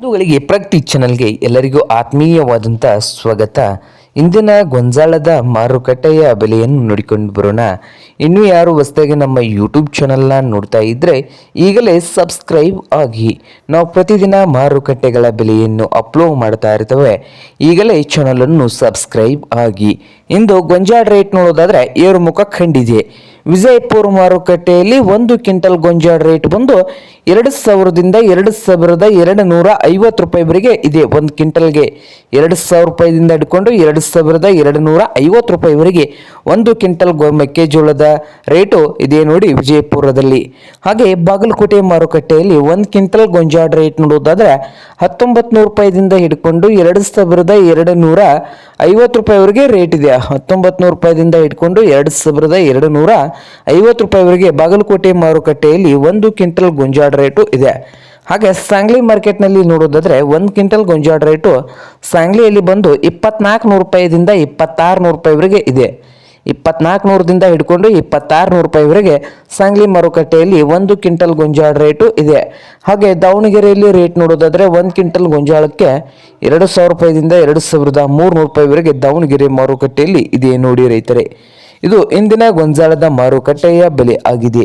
ಬಂಧುಗಳಿಗೆ ಪ್ರಗತಿ ಚಾನಲ್ಗೆ ಎಲ್ಲರಿಗೂ ಆತ್ಮೀಯವಾದಂಥ ಸ್ವಾಗತ. ಇಂದಿನ ಗೊಂಜಾಳದ ಮಾರುಕಟ್ಟೆಯ ಬೆಲೆಯನ್ನು ನೋಡಿಕೊಂಡು ಬರೋಣ. ಇನ್ನೂ ಯಾರು ಹೊಸದಾಗಿ ನಮ್ಮ ಯೂಟ್ಯೂಬ್ ಚಾನಲ್ನ ನೋಡ್ತಾ ಇದ್ದರೆ ಈಗಲೇ ಸಬ್ಸ್ಕ್ರೈಬ್ ಆಗಿ. ನಾವು ಪ್ರತಿದಿನ ಮಾರುಕಟ್ಟೆಗಳ ಬೆಲೆಯನ್ನು ಅಪ್ಲೋಡ್ ಮಾಡ್ತಾ ಇರ್ತೇವೆ. ಈಗಲೇ ಚಾನಲನ್ನು ಸಬ್ಸ್ಕ್ರೈಬ್ ಆಗಿ. ಇಂದು ಗೊಂಜಾಳ ರೇಟ್ ನೋಡೋದಾದರೆ ಏರುಮುಖ ಕಂಡಿದೆ. ವಿಜಯಪುರ ಮಾರುಕಟ್ಟೆಯಲ್ಲಿ 1 ಕ್ವಿಂಟಲ್ ಗೊಂಜಾಳ ರೇಟ್ ಬಂದು 2,000ದಿಂದ 2,250 ರೂಪಾಯಿವರೆಗೆ ಇದೆ. 1 ಕ್ವಿಂಟಲ್ಗೆ 2,000 ರೂಪಾಯಿದಿಂದ ಹಿಡ್ಕೊಂಡು 2,250 ರೂಪಾಯಿವರೆಗೆ 1 ಕ್ವಿಂಟಲ್ ಮೆಕ್ಕೆಜೋಳದ ರೇಟು ಇದೆ ನೋಡಿ ವಿಜಯಪುರದಲ್ಲಿ. ಹಾಗೆ ಬಾಗಲಕೋಟೆ ಮಾರುಕಟ್ಟೆಯಲ್ಲಿ 1 ಕ್ವಿಂಟಲ್ ಗೊಂಜಾಳ ರೇಟ್ ನೋಡೋದಾದ್ರೆ 1,900 ರೂಪಾಯಿದಿಂದ ಹಿಡ್ಕೊಂಡು 2,250 ರೂಪಾಯಿವರೆಗೆ ರೇಟ್ ಇದೆ. 1,900 ರೂಪಾಯಿದಿಂದ ಹಿಡ್ಕೊಂಡು 2,250 ರೂಪಾಯಿವರೆಗೆ ಬಾಗಲಕೋಟೆ ಮಾರುಕಟ್ಟೆಯಲ್ಲಿ 1 ಕ್ವಿಂಟಲ್ ಗೊಂಜಾಳ ರೇಟು ಇದೆ. ಹಾಗೆ ಸಾಂಗ್ಲಿ ಮಾರ್ಕೆಟ್ನಲ್ಲಿ ನೋಡೋದಾದ್ರೆ 1 ಕ್ವಿಂಟಲ್ ಗೊಂಜಾಳ ರೇಟು ಸಾಂಗ್ಲಿಯಲ್ಲಿ ಬಂದು 2,400 ರೂಪಾಯಿದಿಂದ 2,600 ರೂಪಾಯಿವರೆಗೆ ಇದೆ. 2,400ದಿಂದ ಹಿಡ್ಕೊಂಡು 2,600 ರೂಪಾಯಿವರೆಗೆ ಸಾಂಗ್ಲಿ ಮಾರುಕಟ್ಟೆಯಲ್ಲಿ 1 ಕ್ವಿಂಟಲ್ ಗೊಂಜಾಳ ರೇಟು ಇದೆ. ಹಾಗೆ ದಾವಣಗೆರೆಯಲ್ಲಿ ರೇಟ್ ನೋಡೋದಾದ್ರೆ 1 ಕ್ವಿಂಟಲ್ ಗೊಂಜಾಳಕ್ಕೆ 2,000 ರೂಪಾಯಿದಿಂದ 2,300 ರೂಪಾಯಿವರೆಗೆ ದಾವಣಗೆರೆ ಮಾರುಕಟ್ಟೆಯಲ್ಲಿ ಇದೆ ನೋಡಿ ರೈತರೇ. ಇದು ಇಂದಿನ ಗೊಂಜಾಳದ ಮಾರುಕಟ್ಟೆಯ ಬೆಲೆ ಆಗಿದೆ.